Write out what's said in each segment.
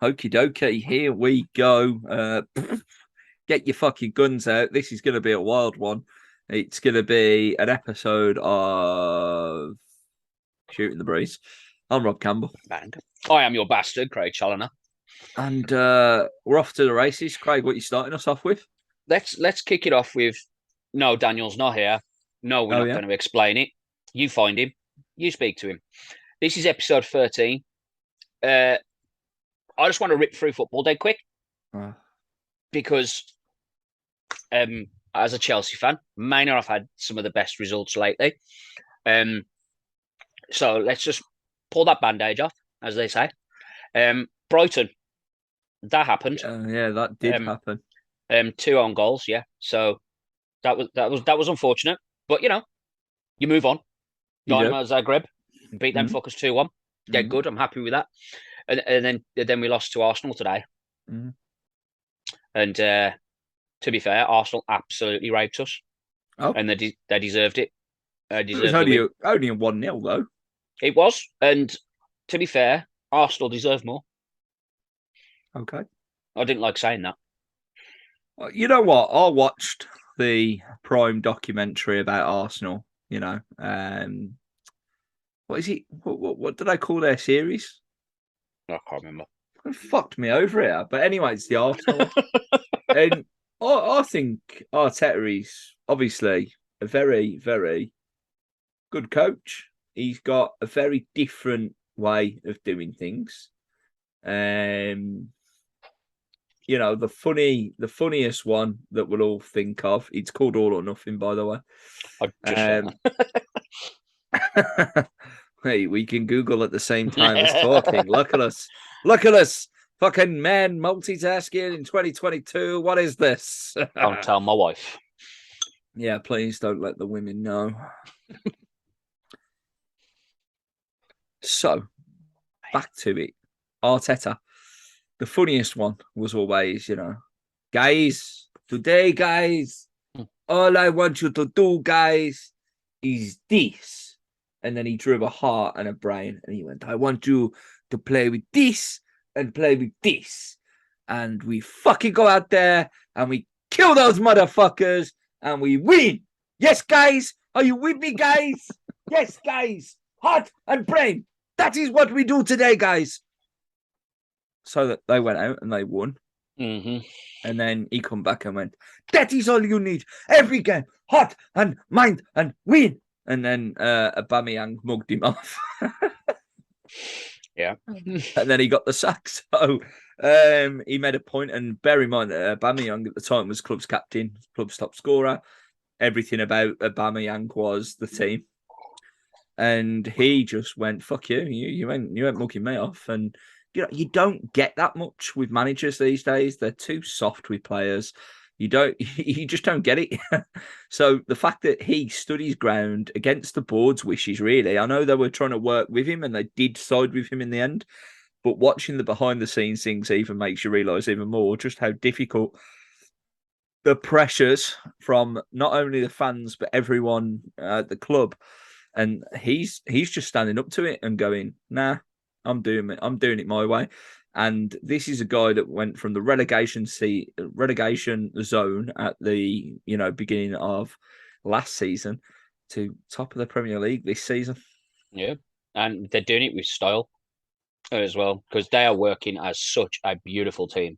Okie dokie, here we go. Get your fucking guns out. This is going to be a wild one. It's going to be an episode of Shooting the Breeze. I'm Rob Campbell. And I am your bastard, Craig Challoner. And we're off to the races. Craig, what are you starting us off with? Let's kick it off with, no, Daniel's not here. No, we're not going to explain it. You find him. You speak to him. This is episode 13. I just want to rip through football dead quick. Because as a Chelsea fan, may not have had some of the best results lately. So let's just pull that bandage off, as they say. Brighton, that happened. Yeah, that did happen. 2 own goals, yeah. So that was unfortunate, but you move on. Dynamo Zagreb beat them fuckers 2-1. Dead good. I'm happy with that. And then we lost to Arsenal today. And to be fair, Arsenal absolutely raped us. Oh, and they deserved it. It was only a 1-0 though. It was, and to be fair, Arsenal deserved more. Okay. I didn't like saying that. You know what? I watched the Prime documentary about Arsenal. What is it? What did I call their series? I can't remember. It fucked me over here. But anyway, it's the Arsenal. And I think Arteta is obviously a very, very good coach. He's got a very different way of doing things. The funniest one that we'll all think of. It's called All or Nothing, by the way. Hey, we can Google at the same time as talking. Look at us. Fucking men multitasking in 2022. What is this? Don't tell my wife. Yeah, please don't let the women know. So, back to it. Arteta. The funniest one was always, guys, today, guys, all I want you to do, guys, is this. And then he drew a heart and a brain. And he went, I want you to play with this and play with this. And we fucking go out there and we kill those motherfuckers and we win. Yes, guys. Are you with me, guys? Yes, guys. Heart and brain. That is what we do today, guys. So that they went out and they won. Mm-hmm. And then he come back and went, that is all you need. Every game, heart and mind and win. And then Aubameyang mugged him off. Yeah. And then he got the sack. So he made a point. And bear in mind, Aubameyang at the time was club's captain, club's top scorer. Everything about Aubameyang was the team. And he just went, fuck you. You ain't mugging me off. And you don't get that much with managers these days. They're too soft with players. You just don't get it. So the fact that he stood his ground against the board's wishes, really, I know they were trying to work with him and they did side with him in the end, but watching the behind the scenes things even makes you realise even more just how difficult the pressures from not only the fans, but everyone at the club. And he's just standing up to it and going, nah, I'm doing it my way. And this is a guy that went from the relegation zone at the beginning of last season to top of the Premier League this season. Yeah, and they're doing it with style as well because they are working as such a beautiful team.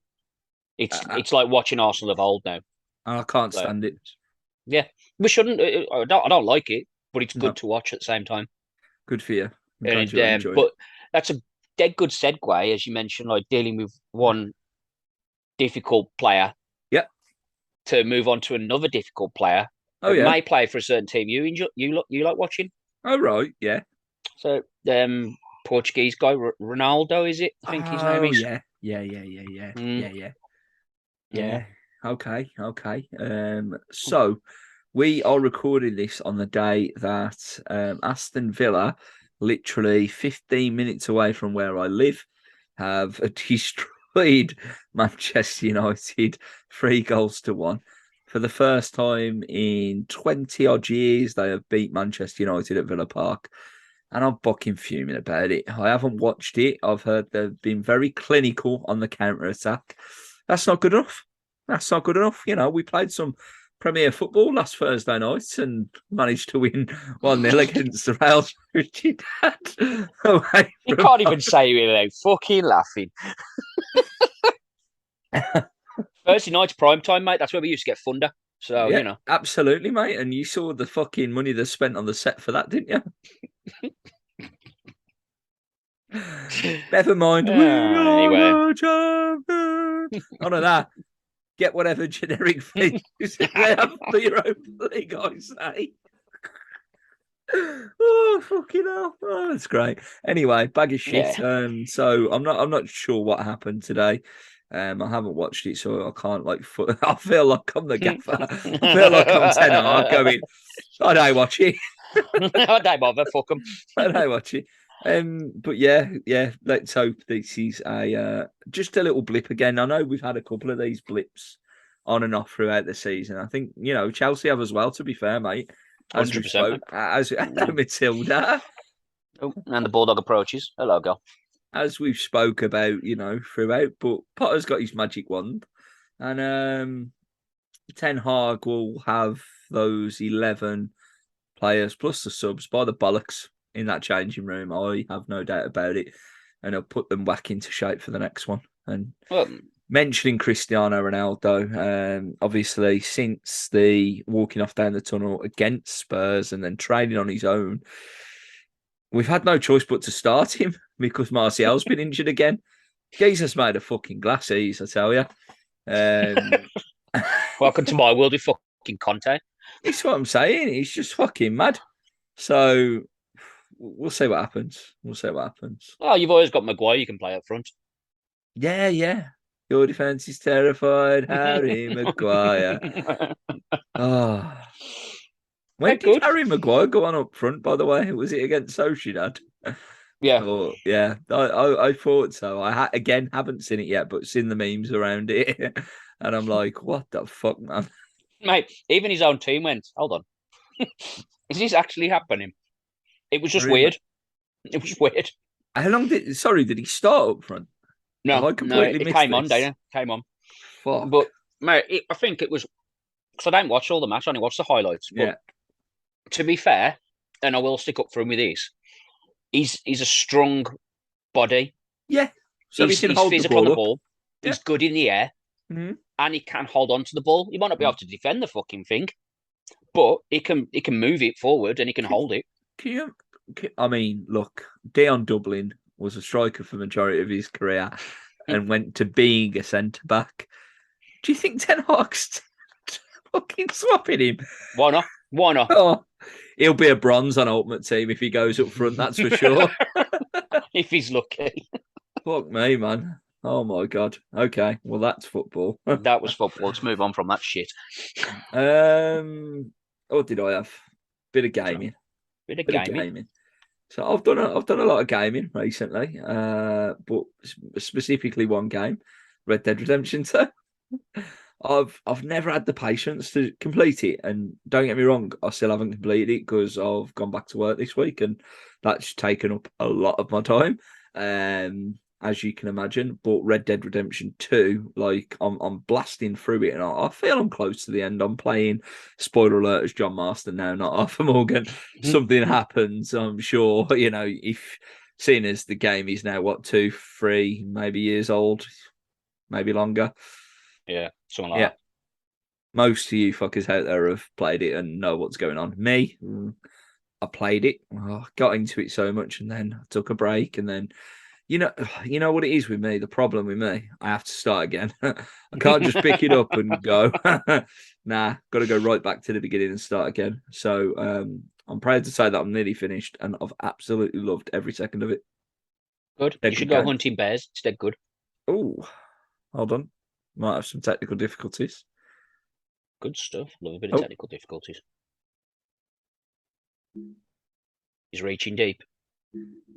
It's like watching Arsenal of old now. I can't stand it. Yeah, we shouldn't. I don't like it, but it's good to watch at the same time. Good for you. But that's a dead good segue, as you mentioned, like dealing with one difficult player. Yeah. To move on to another difficult player. Oh yeah. May play for a certain team. You like watching? Oh right, yeah. So Portuguese guy Ronaldo, is it? I think his name is. Yeah. Yeah. Okay. So we are recording this on the day that Aston Villa, literally 15 minutes away from where I live, have destroyed Manchester United 3-1. For the first time in 20 odd years, they have beat Manchester United at Villa Park. And I'm fucking fuming about it. I haven't watched it. I've heard they've been very clinical on the counter attack. That's not good enough. That's not good enough. You know, we played some Premier football last Thursday night and managed to win 1-0 against the Real Sociedad. Away You from can't even say it without fucking laughing. Thursday night's prime time, mate. That's where we used to get thunder. So, Yeah, absolutely, mate. And you saw the fucking money they spent on the set for that, didn't you? Never mind. We are Anyway. the champions. None of that. Get whatever generic thing they have for your own league, I say. Oh, fucking hell. Oh, that's great. Anyway, bag of shit. Yeah. So I'm not sure what happened today. I haven't watched it, so I can't I feel like I'm the gaffer. I feel like I'm Ten Hag going, I don't watch it. I don't bother, fuck them. I don't watch it. But yeah, let's hope this is a just a little blip again. I know we've had a couple of these blips on and off throughout the season. I think, Chelsea have as well, to be fair, mate. As we 100%, spoke, as Matilda, Oh, and the Bulldog approaches. Hello, girl. as we've spoke about, throughout. But Potter's got his magic wand, and Ten Hag will have those 11 players plus the subs by the bollocks in that changing room. I have no doubt about it, and he'll put them back into shape for the next one. And Well, mentioning Cristiano Ronaldo, obviously since the walking off down the tunnel against Spurs and then training on his own, we've had no choice but to start him because Martial's been injured again. Jesus made a fucking glasses, I tell you. welcome to my world with fucking Conte. It's what I'm saying. He's just fucking mad. So we'll see what happens. Oh, you've always got Maguire you can play up front. Yeah. Your defense is terrified. Harry Maguire. Oh. When They're did good. Harry Maguire go on up front, by the way? Was it against Sociedad? Yeah. Oh, yeah. I thought so. I again haven't seen it yet, but seen the memes around it. And I'm like, what the fuck, man? Mate, even his own team went, hold on. Is this actually happening? It was just Harry weird. It was weird. How long did he start up front? Have No, I completely it missed came on, this? Dana. Came on. Fuck. But, mate, I think it was because I don't watch all the match, I only watch the highlights. But Yeah. to be fair, and I will stick up for him with this, he's a strong body. Yeah. So he can He's hold the physical on ball the up. ball. Yeah. He's good in the air. Mm-hmm. And he can hold on to the ball. He might not be able to defend the fucking thing, but he can move it forward and he can hold it. I mean, look, Dion Dublin was a striker for the majority of his career and went to being a centre back. Do you think Ten Hag's fucking swapping him? Why not? Why not? Oh, he'll be a bronze on Ultimate Team if he goes up front, that's for sure. If he's lucky. Fuck me, man. Oh my god. Okay, well that's football. That was football. Let's move on from that shit. What did I have? Bit of gaming. Bit of gaming. So I've done a lot of gaming recently, but specifically one game, Red Dead Redemption 2. I've never had the patience to complete it, and don't get me wrong, I still haven't completed it because I've gone back to work this week, and that's taken up a lot of my time, as you can imagine. But Red Dead Redemption 2, like I'm blasting through it, and I feel I'm close to the end. I'm playing, spoiler alert, as John Marston now, not Arthur Morgan. Something happens, I'm sure. If seeing as the game is now 2, 3, maybe years old, maybe longer. Yeah, something like that. Most of you fuckers out there have played it and know what's going on. Me, I played it, got into it so much, and then I took a break, and then you know what it is with me. The problem with me, I have to start again. I can't just pick it up and go. Nah, got to go right back to the beginning and start again. So I'm proud to say that I'm nearly finished, and I've absolutely loved every second of it. Good. You should go hunting bears. It's dead good. Oh, hold on. Might have some technical difficulties. Good stuff. Love a bit of Oh. technical difficulties. He's reaching deep.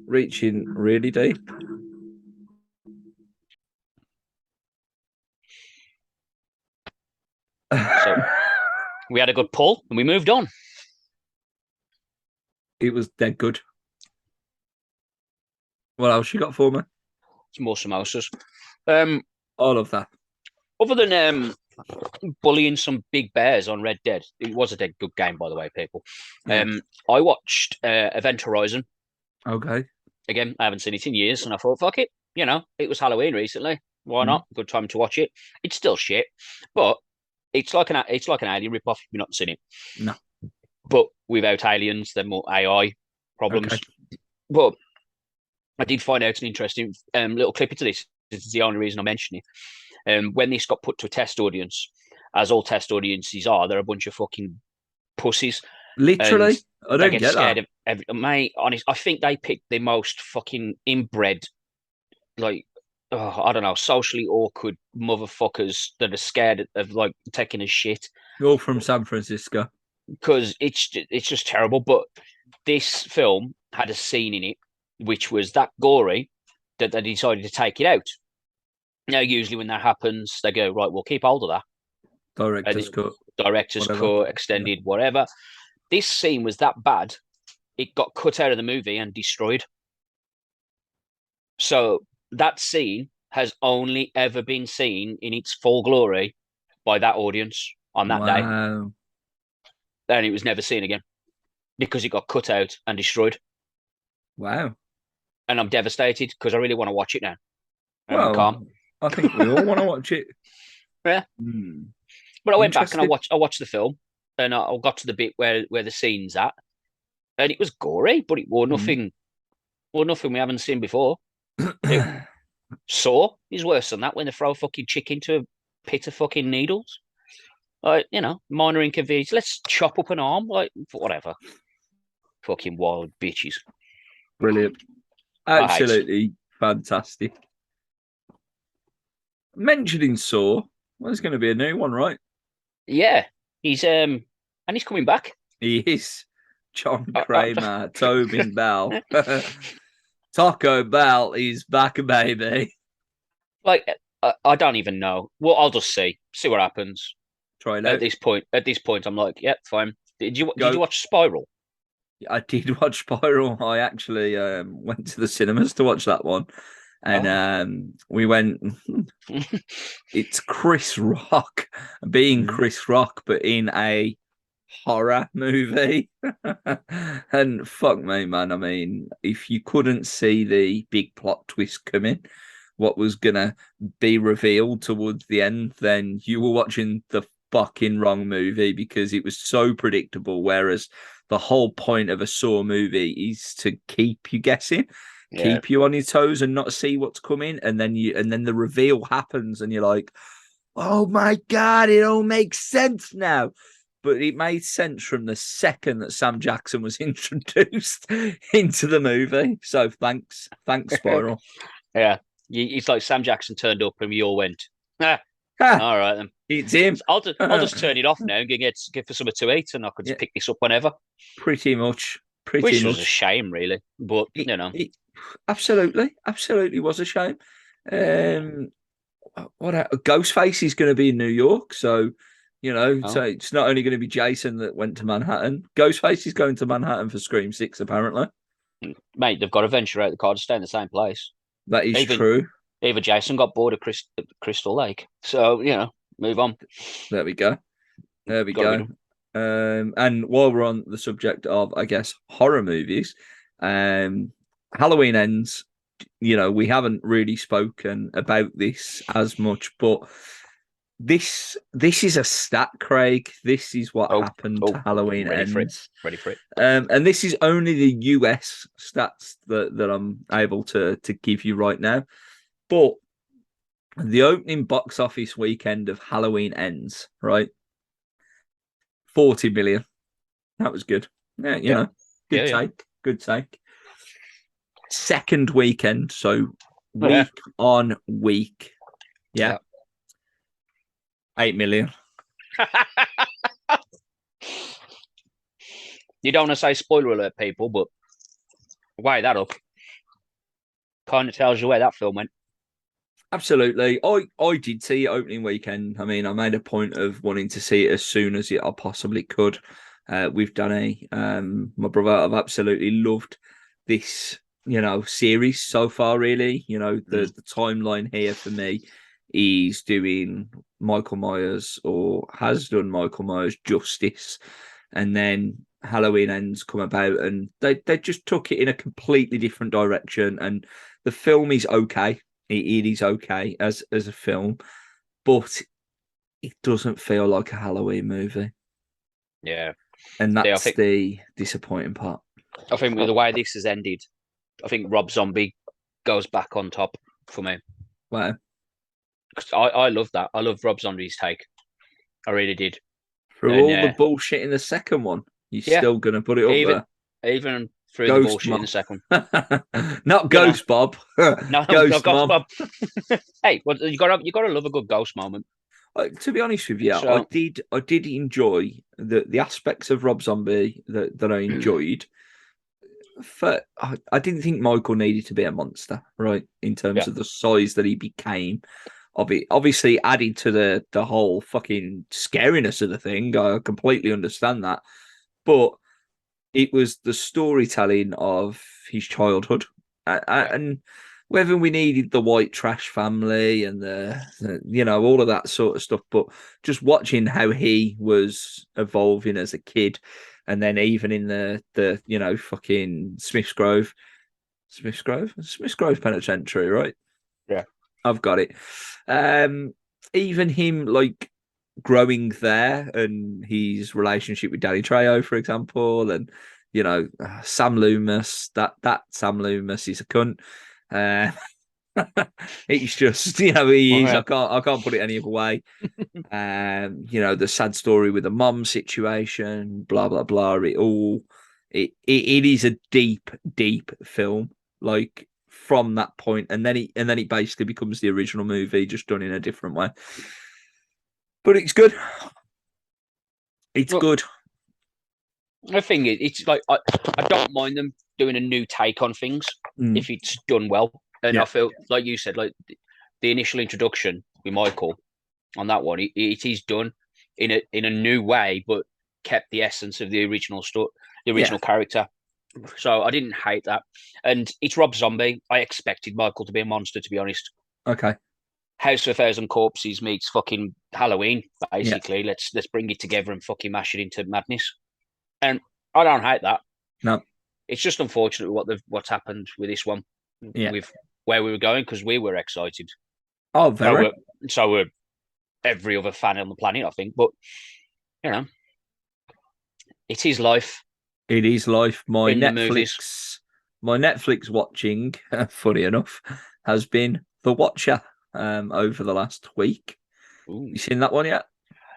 Reaching really deep. So we had a good pull and we moved on. It was dead good. What else you got for me? It's more samosas. All of that. Other than bullying some big bears on Red Dead, it was a dead good game, by the way, people. Yeah. I watched Event Horizon. Okay. Again, I haven't seen it in years, and I thought, fuck it. You know, it was Halloween recently. Why not? Good time to watch it. It's still shit, but it's like an Alien ripoff. If you've not seen it, No. but without aliens, they're more AI problems. Okay. But I did find out an interesting little clip into this. This is the only reason I mention it. When this got put to a test audience, as all test audiences are, they're a bunch of fucking pussies. Literally, I They don't get get scared that. of mate. Honest, I think they picked the most fucking inbred, like, I don't know, socially awkward motherfuckers that are scared of like taking a shit. You're from San Francisco. Because it's just terrible. But this film had a scene in it which was that gory that they decided to take it out. Now, usually when that happens, they go, right, we'll keep hold of that. Director's cut. Director's Whatever. cut, extended, whatever. This scene was that bad, it got cut out of the movie and destroyed. So that scene has only ever been seen in its full glory by that audience on that day. Wow. And it was never seen again because it got cut out and destroyed. Wow. And I'm devastated because I really want to watch it now. And Well, I can't. I think we all want to watch it. Yeah. But I went back and I watched the film, and I got to the bit where the scene's at, and it was gory, but it wore nothing we haven't seen before. Saw is worse than that when they throw a fucking chick into a pit of fucking needles. Like, you know, minor inconvenience. Let's chop up an arm, like, whatever. Fucking wild bitches. Brilliant. Absolutely fantastic. Mentioning Saw, well, there's going to be a new one, right? Yeah, he's and he's coming back. He is. John Kramer, Tobin Bell. Taco Bell is back, baby. Like, I don't even know. Well, I'll just see what happens. Try it out. At this point, I'm like, yeah, fine. Did you watch Spiral? I did watch Spiral. I actually went to the cinemas to watch that one. And we went, it's Chris Rock being Chris Rock, but in a horror movie. And fuck me, man. I mean, if you couldn't see the big plot twist coming, what was gonna be revealed towards the end, then you were watching the fucking wrong movie because it was so predictable. Whereas the whole point of a Saw movie is to keep you guessing. Keep you on your toes and not see what's coming, and then the reveal happens, and you're like, "Oh my god, it all makes sense now." But it made sense from the second that Sam Jackson was introduced into the movie. So thanks, Spiral. Yeah, it's like Sam Jackson turned up, and we all went, all right then. It's him. So I'll just turn it off now and get for something to eat, and I could just pick this up whenever. Pretty much. Which was a shame, really. But you know. Absolutely was a shame. Ghostface is going to be in New York, so so it's not only going to be Jason that went to Manhattan. Ghostface is going to Manhattan for Scream 6, apparently. Mate, they've got to venture out the car to stay in the same place. That is true. Even Jason got bored of Crystal Lake, so move on. There we go. And while we're on the subject of, I guess, horror movies, Halloween Ends, we haven't really spoken about this as much, but this is a stat, Craig. This is what happened to Halloween Ends. Ready for it. And this is only the US stats that I'm able to give you right now. But the opening box office weekend of Halloween Ends, right? 40 million. That was good. Yeah, good take. Second weekend, so week on week. Yeah. 8 million. You don't want to say spoiler alert, people, but weigh that up. Kind of tells you where that film went. Absolutely. I did see it opening weekend. I mean, I made a point of wanting to see it as soon as I possibly could. With Danny, my brother, I've absolutely loved this, series so far. Really, the timeline here for me is doing Michael Myers, or has done Michael Myers justice, and then Halloween Ends come about, and they just took it in a completely different direction. And the film is okay. It is okay as a film, but it doesn't feel like a Halloween movie. Yeah. And Yeah, that's the disappointing part. I think with the way this has ended, I think Rob Zombie goes back on top for me. Wow. I love that. I love Rob Zombie's take. I really did. Through And all the bullshit in the second one, you're yeah, still going to put it up even there. even through the Ghost bullshit in Mom. the second. Not Ghost Bob. No, Ghost Ghost Mom. Bob. Hey, well, you gotta love a good ghost moment. To be honest with you, So I did enjoy the aspects of Rob Zombie that I enjoyed. I didn't think Michael needed to be a monster, right? In terms yeah, of the size that he became. Obviously added to the whole fucking scariness of the thing. I completely understand that. But it was the storytelling of his childhood. yeah, And whether we needed the white trash family and all of that sort of stuff, but just watching how he was evolving as a kid, and then even in the fucking Smiths Grove Penitentiary, right? yeah. I've got it. Even him like growing there, and his relationship with Danny Trejo, for example, and Sam Loomis. That Sam Loomis is a cunt. Uh, it's just he Oh, is. yeah. I can't put it any other way. The sad story with the mum situation, blah blah blah. It is a deep film. Like from that point, and then it basically becomes the original movie, just done in a different way. But it's good. It's Well, good. the thing is, it's like I don't mind them doing a new take on things Mm. if it's done well. And I Yeah, feel like you said, like the initial introduction with Michael on that one, it is done in a new way, but kept the essence of the original story, the yeah. original character. So I didn't hate that. And it's Rob Zombie. I expected Michael to be a monster, to be honest. Okay. House of a Thousand Corpses meets fucking Halloween, Yeah. basically. Let's bring it together and fucking mash it into madness. And I don't hate that. No. It's just unfortunate what's happened with this one, Yeah. with where we were going, because we were excited. Oh, So very. we're every other fan on the planet, I think. But you know, it is life It is life. in the movies. My Netflix watching, funny enough, has been The Watcher. Over the last week. Ooh. You seen that one yet?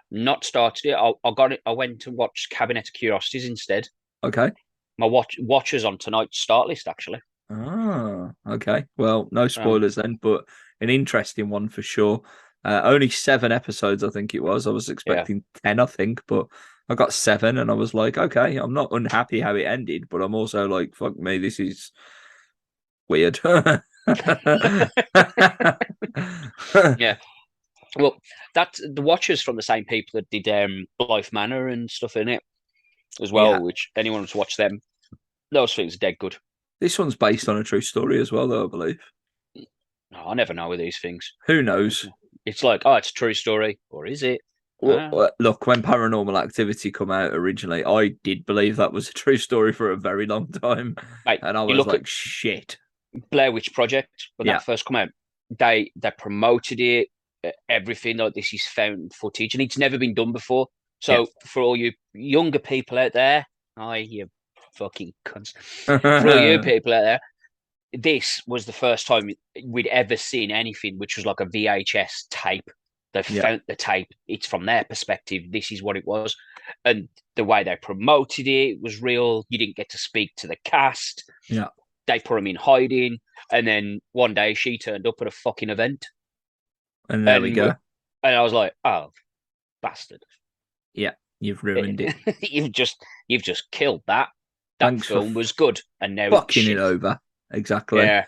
Not started it. I got it. I went to watch Cabinet of Curiosities instead. Okay. My watchers on tonight's start list, actually. Ah, okay. Well, no Um, spoilers then, but an interesting one for sure. Only 7 episodes, I think it was. I was yeah. expecting 10, I think, but I got 7, and I was like, okay, I'm not unhappy how it ended, but I'm also like, fuck me, this is weird. Yeah. Well, that the watchers from the same people that did Blythe Manor and stuff in it as Yeah. well. Which anyone wants to watch them, those things are dead good. This one's based on a true story as well, though, I believe. No, I never know with these things. Who knows? It's like, oh, it's a true story, or is it? Look, when Paranormal Activity come out originally, I did believe that was a true story for a very long time, Like and I you was look at like, "Shit." Blair Witch Project when Yeah, that first come out, they promoted it, everything like this is found footage, and it's never been done before. yeah. So for all you younger people out there, you fucking cunts. For all you people out there, this was the first time we'd ever seen anything which was like a VHS tape. They Yeah, found the tape. It's from their perspective. This is what it was. And the way they promoted it was real. You didn't get to speak to the cast. yeah. They put him in hiding. And then one day she turned up at a fucking event. And there we And go. and I was like, oh, bastard. Yeah, you've ruined it. You've just killed that. That Thanks for film was good, and now it's fucking it shit. over. Exactly. Yeah.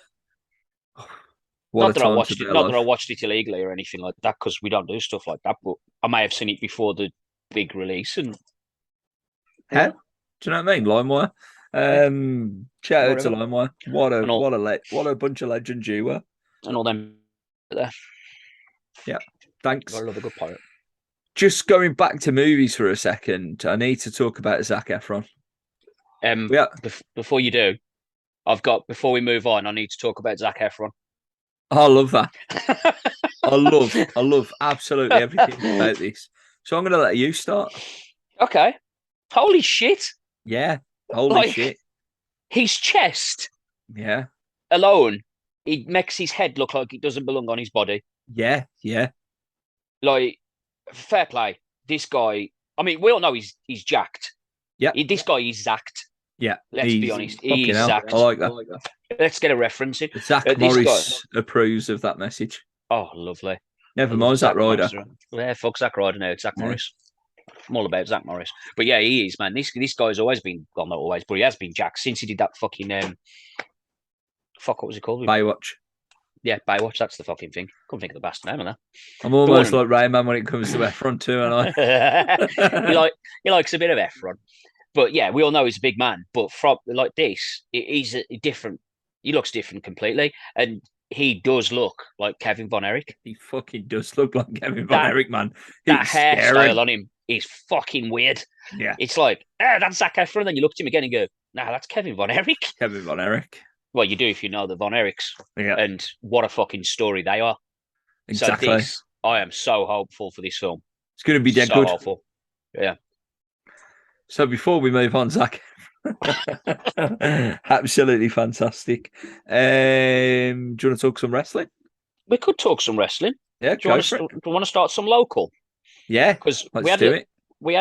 What a Not that I time to watched be it. Not that I alive. watched it illegally or anything like that, because we don't do stuff like that. But I may have seen it before the big release, and How? yeah, Do you know what I mean? LimeWire. yeah, Shout out to whatever. LimeWire. And all What a bunch of legends you were. and all them there. Yeah. Thanks. Gotta love a good pirate. Just going back to movies for a second, I need to talk about Zac Efron. Yeah. Before you do, before we move on, I need to talk about Zac Efron. I love that. I love absolutely everything about this. So I'm going to let you start. Okay. Holy shit. Yeah. Holy Like, shit. his chest Yeah. alone, it makes his head look like it doesn't belong on his body. Yeah. Yeah. Like, fair play. This guy, I mean, we all know he's jacked. Yeah. This guy is zacked. Yeah. Let's be honest. Fucking He's hell. zacked. I like that. Let's get a reference in. Zach This guy. Morris approves of that message. Oh, lovely. Never mind Zack Ryder. Yeah, fuck Zack Ryder now. It's Zack Yeah. Morris. I'm all about Zack Morris. But yeah, he is, man. This guy's always been, well, not always, but he has been jacked since he did that fucking, fuck, what was it called? Baywatch. Yeah, Baywatch. That's the fucking thing. Couldn't think of the bastard name of that. I'm almost like Rayman when it comes to Efron too, and I. He likes a bit of Efron. But yeah, we all know he's a big man. But from like this, he's a different. He looks different completely, and he does look like Kevin Von Erich. He fucking does look like Kevin Von Erich, man. He's that hairstyle on him is fucking weird. Yeah, it's like, that's Zac Efron. Then you look at him again and go, nah, that's Kevin Von Erich. Kevin Von Erich. Well, you do if you know the Von Erichs. Yeah, and what a fucking story they are. Exactly. So this, I am so hopeful for this film. It's going to be dead so good. Hopeful. Yeah. So before we move on, Zach, absolutely fantastic. Do you want to talk some wrestling? We could talk some wrestling. Yeah, do you want to start some local? Yeah, because we had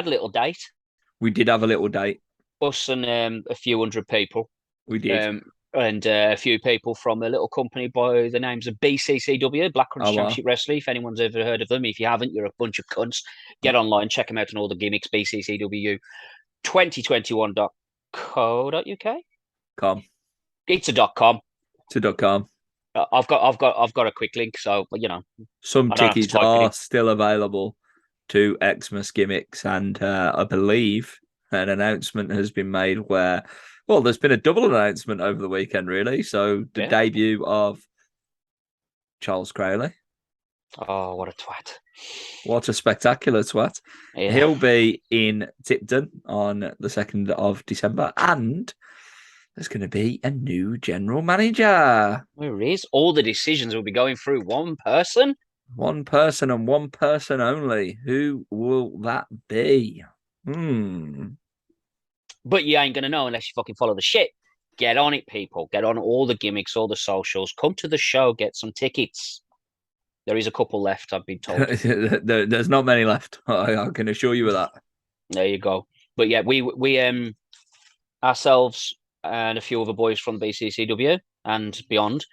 a little date. We did have a little date. Us and a few hundred people. We did. And a few people from a little company by the names of BCCW, Black Crunch Championship Wrestling. If anyone's ever heard of them, if you haven't, you're a bunch of cunts. Get online, check them out on all the gimmicks. BCCW 2021.co.uk. It's a .com. It's a .com. I've got a quick link, so some tickets are still available to Xmas gimmicks, and I believe an announcement has been made where, well, there's been a double announcement over the weekend, really. So the debut of Charles Crowley. Oh, what a twat! What a spectacular twat! Yeah. He'll be in Tipton on the 2nd of December, and there's going to be a new general manager. There is. All the decisions will be going through one person. One person and one person only. Who will that be? But you ain't going to know unless you fucking follow the shit. Get on it, people. Get on all the gimmicks, all the socials. Come to the show. Get some tickets. There is a couple left, I've been told. There's not many left. I can assure you of that. There you go. But yeah, we ourselves and a few other boys from BCCW and beyond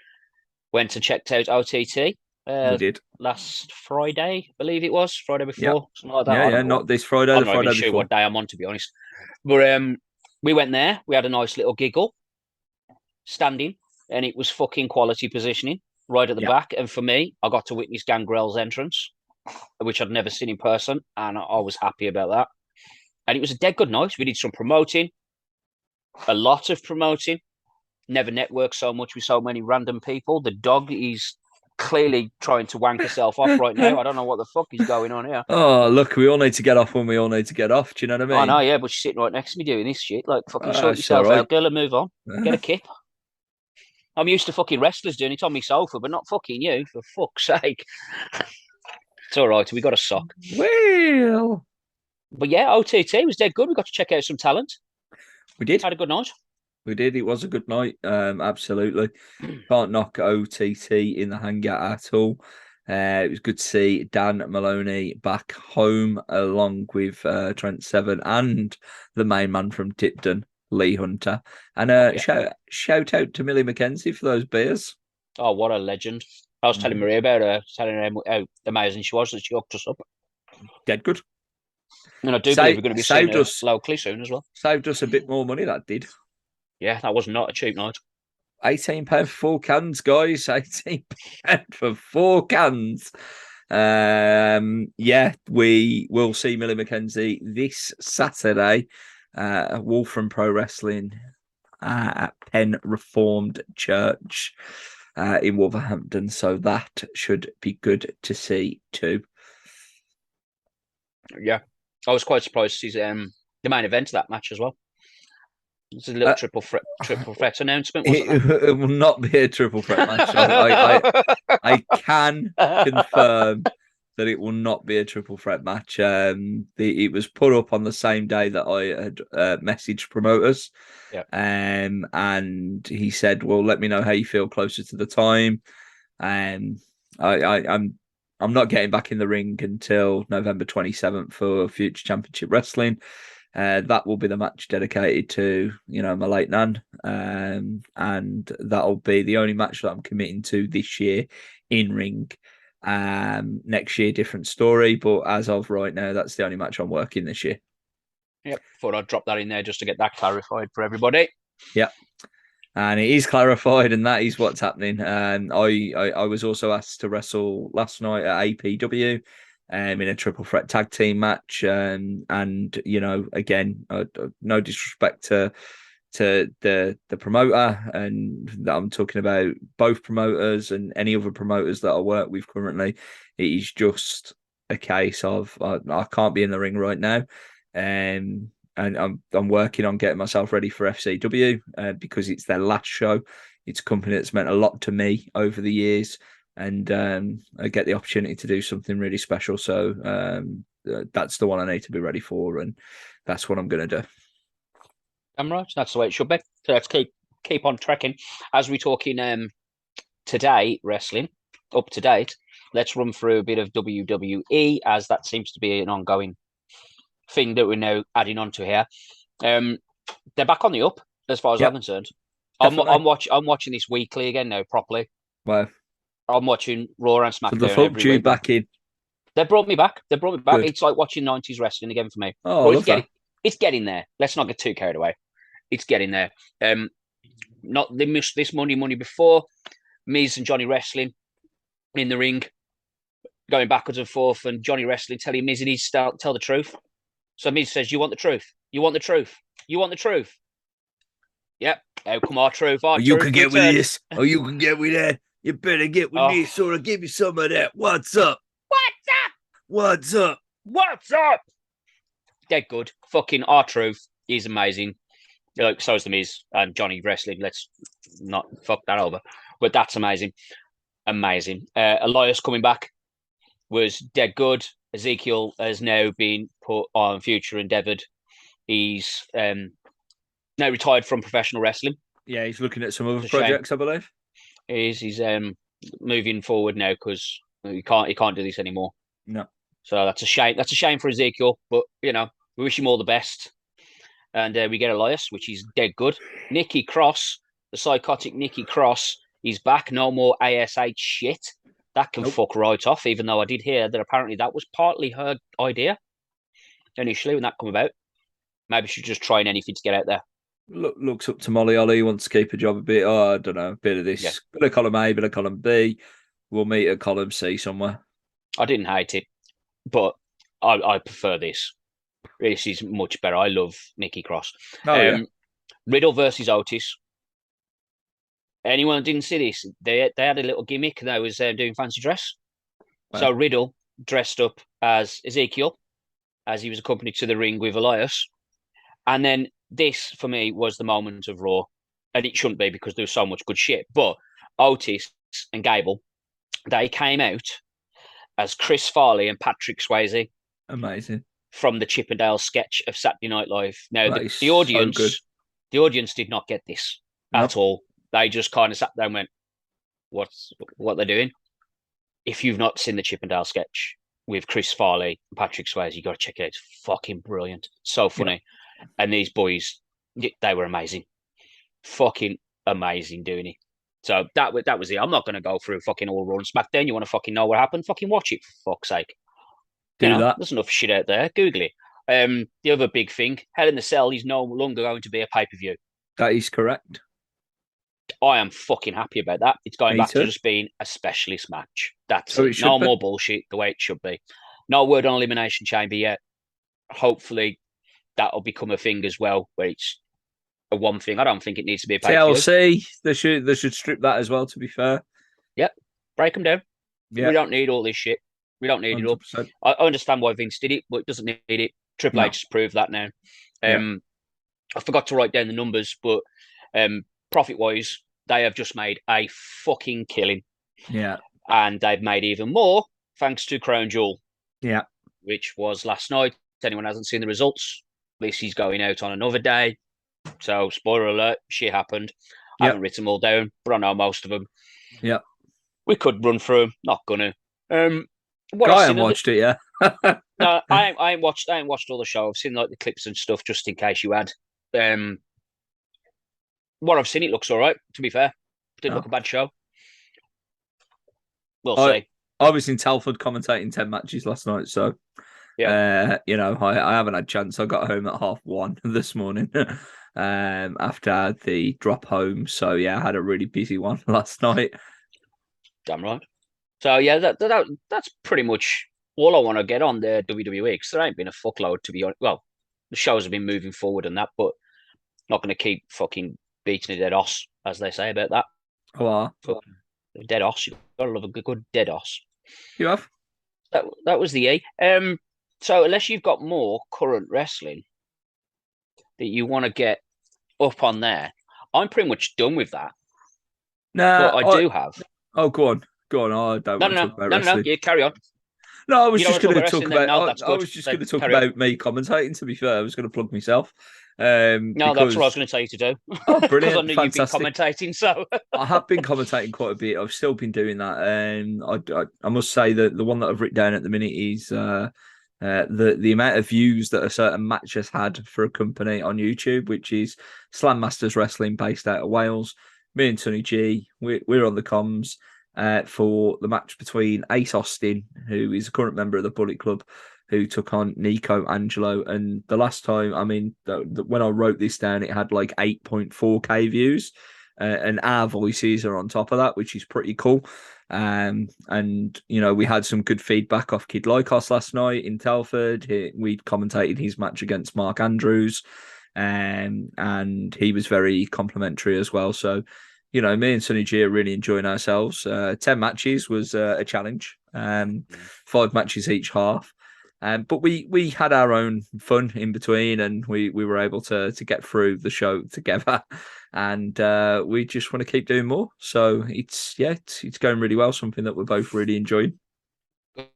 went and checked out OTT. We did last Friday, I believe it was Friday before, something like that. Yeah, not this Friday. I'm the Friday not even sure what day I'm on, to be honest. But we went there. We had a nice little giggle, standing, and it was fucking quality positioning right at the back. And for me, I got to witness Gangrel's entrance, which I'd never seen in person, and I was happy about that. And it was a dead good night. We did some promoting, a lot of promoting. Never networked so much with so many random people. The dog is clearly trying to wank herself off right now. I don't know what the fuck is going on here. Oh, look, we all need to get off when we all need to get off. Do you know what I mean? I know, yeah, but she's sitting right next to me doing this shit. Like, fucking sort yourself out, girl, and move on. Get a kip. I'm used to fucking wrestlers doing it on my sofa, but not fucking you, for fuck's sake. It's all right. We got a sock. Well. But yeah, OTT was dead good. We got to check out some talent. We did. Had a good night. We did. It was a good night. Absolutely. Can't knock OTT in the hangar at all. It was good to see Dan Maloney back home along with Trent Seven and the main man from Tipton, Lee Hunter. And shout out to Millie McKenzie for those beers. Oh, what a legend. I was telling Maria about her, telling her how amazing she was that she hooked us up. Dead good. And I do believe we're going to be seeing Saved it us, locally soon as well. saved us a bit more money. That did. Yeah, that was not a cheap night. £18 for 4 cans, guys. £18 for 4 cans. Yeah, we will see Millie McKenzie this Saturday. Wolfram Pro Wrestling at Penn Reformed Church in Wolverhampton. So that should be good to see too. Yeah, I was quite surprised to see the main event of that match as well. It's a little triple threat announcement, wasn't there? It will not be a triple threat match. I can confirm that it will not be a triple threat match. It was put up on the same day that I had messaged promoters. Yeah. And he said, "Well, let me know how you feel closer to the time." I'm not getting back in the ring until November 27th for Future Championship Wrestling. That will be the match dedicated to, my late nan. And that'll be the only match that I'm committing to this year in ring. Next year, different story. But as of right now, that's the only match I'm working this year. Yep. Thought I'd drop that in there just to get that clarified for everybody. Yep. And it is clarified, and that is what's happening. I was also asked to wrestle last night at APW in a triple threat tag team match. And again, no disrespect to the promoter, and that I'm talking about both promoters and any other promoters that I work with currently. It is just a case of I can't be in the ring right now. And I'm working on getting myself ready for FCW because it's their last show. It's a company that's meant a lot to me over the years, and I get the opportunity to do something really special. So that's the one I need to be ready for, and that's what I'm going to do. I'm right. That's the way it should be. So let's keep on trekking as we're talking today wrestling up to date. Let's run through a bit of WWE, as that seems to be an ongoing thing that we're now adding on to here. They're back on the up as far as I'm concerned. I'm watching this weekly again now properly. Wow. I'm watching Raw and SmackDown. So they've hooked you back in. They brought me back. Good. It's like watching 90s wrestling again for me. Oh, it's getting there. Let's not get too carried away. It's getting there. Not they missed this money before. Miz and Johnny wrestling in the ring, going backwards and forth, and Johnny wrestling telling Miz he needs to tell the truth. So Miz says, "You want the truth? You want the truth? You want the truth?" Yep. Oh, come on, truth. You can get with this. Oh, you can get with that. You better get with this, or I'll give you some of that. What's up? What's up? What's up? What's up? Dead good. Fucking R-Truth. He's amazing. So is the Miz and Johnny wrestling. Let's not fuck that over. But that's amazing. Amazing. Elias coming back was dead good. Ezekiel has now been put on Future Endeavored. He's now retired from professional wrestling. Yeah, he's looking at some other projects, I believe. He's moving forward now because he can't do this anymore. No. So that's a shame. That's a shame for Ezekiel, but we wish him all the best. And we get Elias, which is dead good. Nikki Cross, the psychotic Nikki Cross, he's back. No more ASH shit. That can fuck right off, even though I did hear that apparently that was partly her idea initially when that came about. Maybe she's just trying anything to get out there. Looks up to Molly Holly, wants to keep a job a bit. Oh, I don't know, a bit of this. Bit of column A, bit of column B. We'll meet at column C somewhere. I didn't hate it, but I prefer this. This is much better. I love Nikki Cross. Riddle versus Otis. Anyone who didn't see this, they had a little gimmick. They was doing fancy dress. Wow. So Riddle dressed up as Ezekiel, as he was accompanied to the ring with Elias. And then this, for me, was the moment of Raw. And it shouldn't be because there was so much good shit. But Otis and Gable, they came out as Chris Farley and Patrick Swayze. Amazing. From the Chippendale sketch of Saturday Night Live. Now, the audience did not get this at all. They just kind of sat there and went, what they're doing? If you've not seen the Chippendale sketch with Chris Farley and Patrick Swayze, you got to check it out. It's fucking brilliant. So funny. Yeah. And these boys, they were amazing. Fucking amazing doing it. So that was it. I'm not going to go through fucking all Raw and SmackDown. You want to fucking know what happened? Fucking watch it, for fuck's sake. Do that. There's enough shit out there. Google it. The other big thing, Hell in the Cell is no longer going to be a pay-per-view. That is correct. I am fucking happy about that. It's going Me back too. to just being a specialist match. That's So it. it should No be. more bullshit, the way it should be. No word on Elimination Chamber yet. Hopefully that'll become a thing as well, where it's a one thing. I don't think it needs to be a pay-per-view. TLC, they should strip that as well, to be fair. Yep. Break them down. Yeah. We don't need all this shit. We don't need 100%. It all. I understand why Vince did it, but it doesn't need it. Triple H has proved that now. I forgot to write down the numbers, but profit-wise, they have just made a fucking killing. Yeah. And they've made even more thanks to Crown Jewel. Yeah. Which was last night. If anyone hasn't seen the results, this is going out on another day. So, spoiler alert, shit happened. I haven't written them all down, but I know most of them. Yeah. We could run through them, not gonna. I haven't watched it yet. No, I ain't watched all the show. I've seen like the clips and stuff just in case you had. What I've seen, it looks all right, to be fair. Didn't look a bad show. We'll see. I was in Telford commentating 10 matches last night, so I haven't had a chance. I got home at 1:30 this morning after the drop home. So I had a really busy one last night. Damn right. So that's pretty much all I want to get on the WWE, because there ain't been a fuckload, to be honest. Well, the shows have been moving forward and that, but not going to keep fucking beating a dead horse, as they say about that. Oh, dead horse. You've got to love a good dead horse. You have? That was the E. So unless you've got more current wrestling that you want to get up on there, I'm pretty much done with that. No, but I do have. Oh, go on. I don't want to talk about wrestling. No, you carry on. No, I was just going to talk about. I was just going to talk about me commentating. To be fair, I was going to plug myself. No, that's what I was going to tell you to do. Oh, brilliant! I knew Fantastic. You've been commentating, so I have been commentating quite a bit. I've still been doing that, and I must say that the one that I've written down at the minute is the amount of views that a certain match has had for a company on YouTube, which is Slam Masters Wrestling, based out of Wales. Me and Tony G, we're on the comms for the match between Ace Austin, who is a current member of the Bullet Club, who took on Nico Angelo. And the last time, when I wrote this down, it had like 8.4k views. And our voices are on top of that, which is pretty cool. And we had some good feedback off Kid Lycos last night in Telford. We commentated his match against Mark Andrews, and he was very complimentary as well. So, me and Sonny G are really enjoying ourselves. 10 matches was a challenge. 5 matches each half. But we had our own fun in between, and we were able to get through the show together, and we just want to keep doing more. So it's going really well. Something that we're both really enjoying.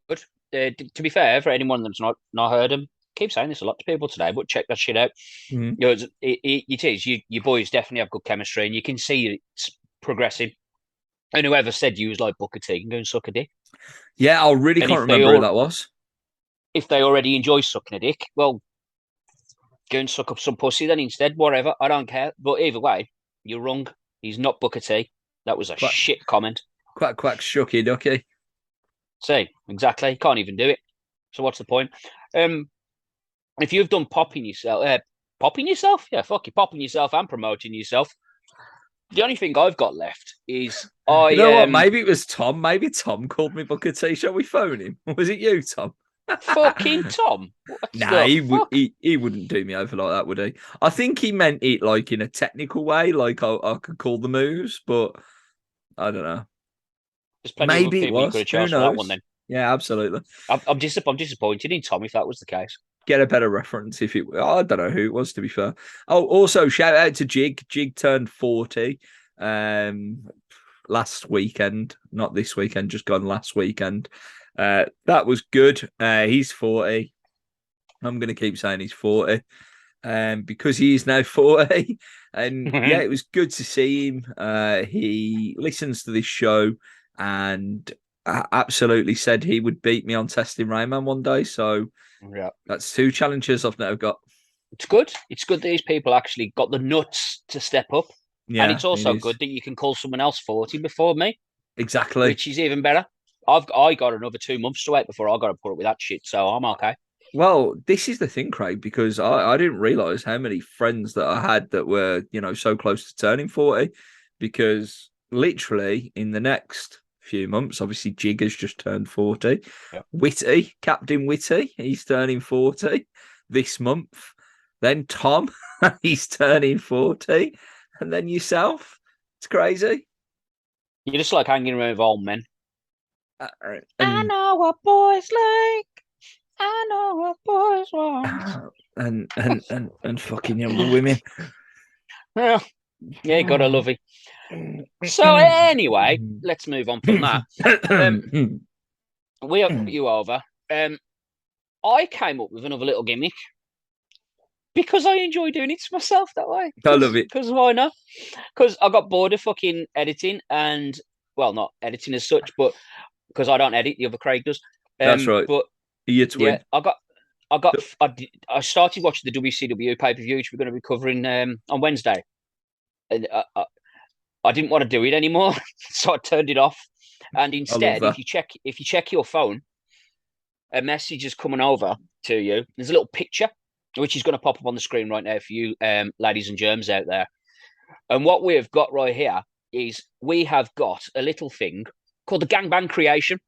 Good. To be fair, for anyone that's not heard him, keep saying this a lot to people today, but check that shit out. Mm-hmm. It is. You boys definitely have good chemistry, and you can see it's progressing. And whoever said you was like Booker T can go and suck a dick. Yeah, I really can't remember who that was. If they already enjoy sucking a dick, well, go and suck up some pussy then instead. Whatever, I don't care. But either way, you're wrong. He's not Booker T. That was a shit comment. Quack, shucky ducky. See, exactly. Can't even do it. So what's the point? If you've done popping yourself? Yeah, fuck you, popping yourself and promoting yourself. The only thing I've got left is You know what? Maybe it was Tom. Maybe Tom called me Booker T. Shall we phone him? Was it you, Tom? Fucking Tom. Nah, he wouldn't do me over like that, would he? I think he meant it like in a technical way, like I could call the moves, but I don't know. Maybe it was. Who knows? That one, then. Yeah, absolutely. I'm disappointed in Tom if that was the case. Get a better reference if it. I don't know who it was, to be fair. Oh, also shout out to Jig. Jig turned 40 last weekend, not this weekend, just gone last weekend. That was good. He's 40. I'm going to keep saying he's 40 because he is now 40. And yeah, it was good to see him. He listens to this show and absolutely said he would beat me on Testing Rayman one day. So yeah, that's 2 challenges I've now got. It's good. It's good that these people actually got the nuts to step up. Yeah, and it's also good that you can call someone else 40 before me. Exactly. Which is even better. I got another 2 months to wait before I got to put up with that shit. So I'm okay. Well, this is the thing, Craig, because I didn't realize how many friends that I had that were, so close to turning 40. Because literally in the next few months, obviously Jig has just turned 40. Yeah. Whitty, Captain Whitty, he's turning 40 this month. Then Tom, he's turning 40. And then yourself. It's crazy. You're just like hanging around with old men. I And know what boys like. I know what boys want. and fucking younger women. Well, yeah, gotta love it. So anyway, let's move on from that. We have you over. I came up with another little gimmick because I enjoy doing it to myself that way. I love it. Because why not? Because I got bored of fucking editing and, well, not editing as such, but because I don't edit, the other Craig does. That's right. But You're twin. yeah, I started watching the WCW pay per view, which we're going to be covering on Wednesday, and I didn't want to do it anymore, so I turned it off. And instead, if you check your phone, a message is coming over to you. There's a little picture which is going to pop up on the screen right now for you, ladies and germs out there. And what we have got right here is we have got a little thing called the gangbang creation.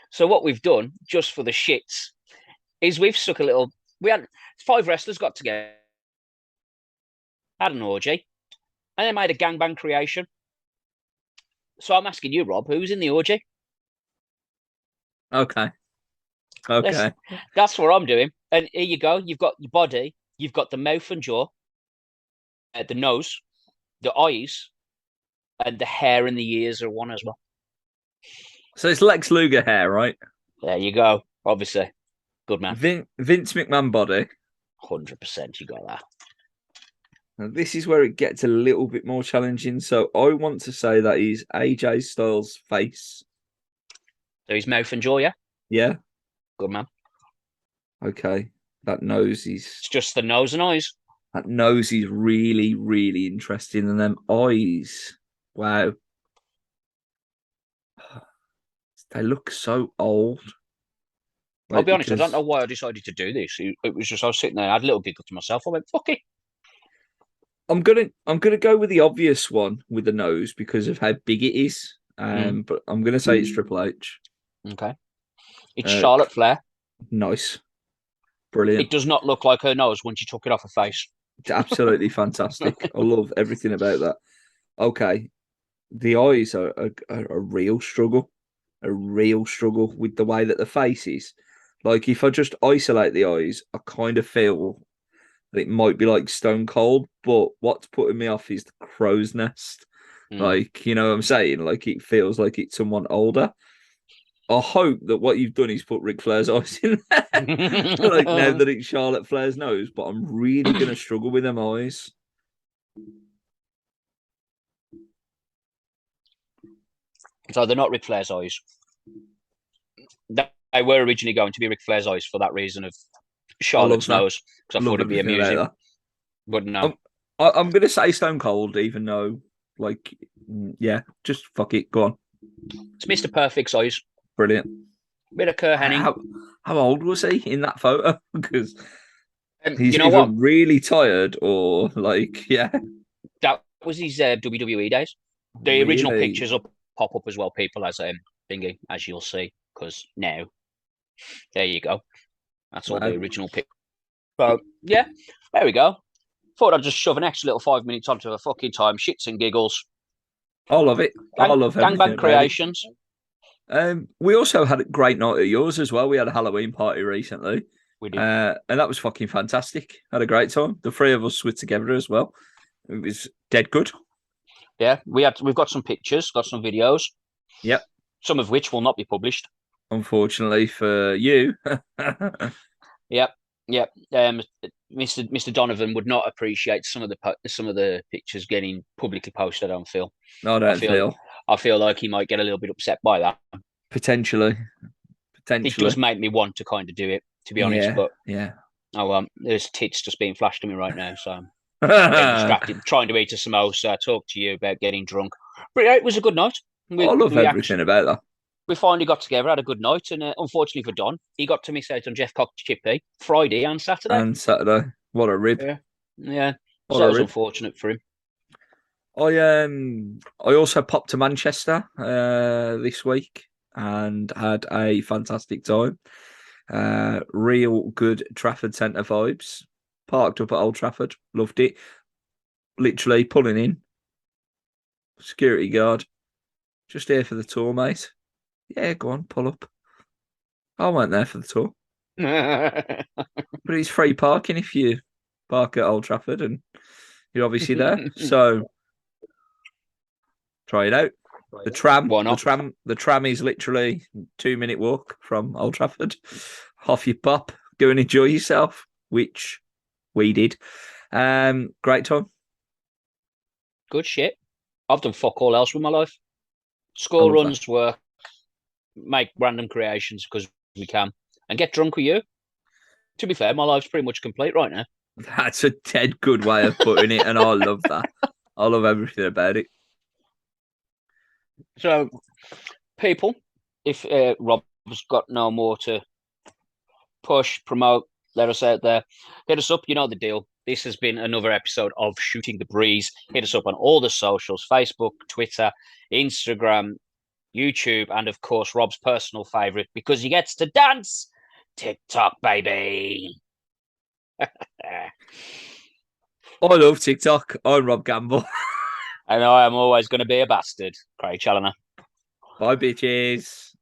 So what we've done, just for the shits, is we've stuck a little. We had 5 wrestlers got together, had an orgy, and they made a gangbang creation. So I'm asking you, Rob, who's in the orgy? Okay. Okay. That's what I'm doing. And here you go. You've got your body, you've got the mouth and jaw, the nose, the eyes, and the hair and the ears are one as well. So it's Lex Luger hair, right? There you go. Obviously. Good man. Vince McMahon body. 100% you got that. Now, this is where it gets a little bit more challenging. So I want to say that is AJ Styles' face. So his mouth and jaw, yeah? Yeah. Good man. Okay. That nose is. It's just the nose and eyes. That nose is really, really interesting. And them eyes. Wow. They look so old. Like, I'll be honest, I don't know why I decided to do this. It was just I was sitting there, I had a little giggle to myself. I went, fuck it. I'm gonna go with the obvious one with the nose because of how big it is. But I'm gonna say it's Triple H. Okay. It's Charlotte Flair. Nice. Brilliant. It does not look like her nose when she took it off her face. It's absolutely fantastic. I love everything about that. Okay. The eyes are a real struggle. A real struggle with the way that the face is. Like, if I just isolate the eyes, I kind of feel that it might be like Stone Cold, but what's putting me off is the crow's nest. Like, you know what I'm saying? Like, it feels like it's someone older. I hope that what you've done is put Ric Flair's eyes in there. Like, now that it's Charlotte Flair's nose, but I'm really going to struggle with them eyes. So they're not Ric Flair's eyes. They were originally going to be Ric Flair's eyes for that reason of Charlotte's nose, because I thought it'd be amusing. But no. I'm going to say Stone Cold, even though, like, yeah, just fuck it. Go on. It's Mr. Perfect's eyes. Brilliant. Bit of Kerr Hennig. How old was he in that photo? Because he's you know either what? really tired or, like, yeah. That was his WWE days. The original pictures will pop up as well, people, as thingy, as you'll see, because now, there you go. That's all the original picture. So, yeah, there we go. Thought I'd just shove an extra little 5 minutes onto the fucking time. Shits and giggles. I love it. I love everything. Gangbang creations. We also had a great night at yours as well. We had a Halloween party recently. We did. And that was fucking fantastic. Had a great time. The 3 of us were together as well. It was dead good. Yeah, we've got some pictures, got some videos. Yep. Some of which will not be published. Unfortunately for you. Yep. Mr. Donovan would not appreciate some of the pictures getting publicly posted. I don't feel. I feel like he might get a little bit upset by that. Potentially. It does make me want to kind of do it, to be honest. But yeah. Oh, there's tits just being flashed to me right now, so I'm getting distracted, trying to eat a samosa, talk to you about getting drunk. But yeah, it was a good night. I love everything about that. we finally got together, had a good night, and unfortunately for Don, he got to miss out on Jeff Cox's chippy Friday and Saturday. And Saturday, what a rib! Yeah. What So a that was rib! unfortunate for him. I also popped to Manchester this week and had a fantastic time. Real good Trafford Centre vibes. Parked up at Old Trafford, loved it. Literally pulling in. Security guard, just here for the tour, mate. Yeah, go on, pull up. I went there for the tour, but it's free parking if you park at Old Trafford, and you're obviously there. So try it out. The tram, Why the not? tram, the tram is literally 2-minute walk from Old Trafford. Off you pop, go and enjoy yourself, which we did. Great time. Good shit. I've done fuck all else with my life. I School love runs, work, make random creations because we can, and get drunk with you. To be fair, my life's pretty much complete right now. that. That's a dead good way of putting it, and I love that. I love everything about it. So, people, if Rob's got no more to push, promote, let us out there, hit us up. You know the deal. This has been another episode of Shooting the Breeze. Hit us up on all the socials: Facebook, Twitter, Instagram, YouTube, and of course Rob's personal favorite because he gets to dance, TikTok, baby. I love TikTok. I'm Rob Gamble. I know I'm always going to be a bastard. Craig Challoner. Bye, bitches.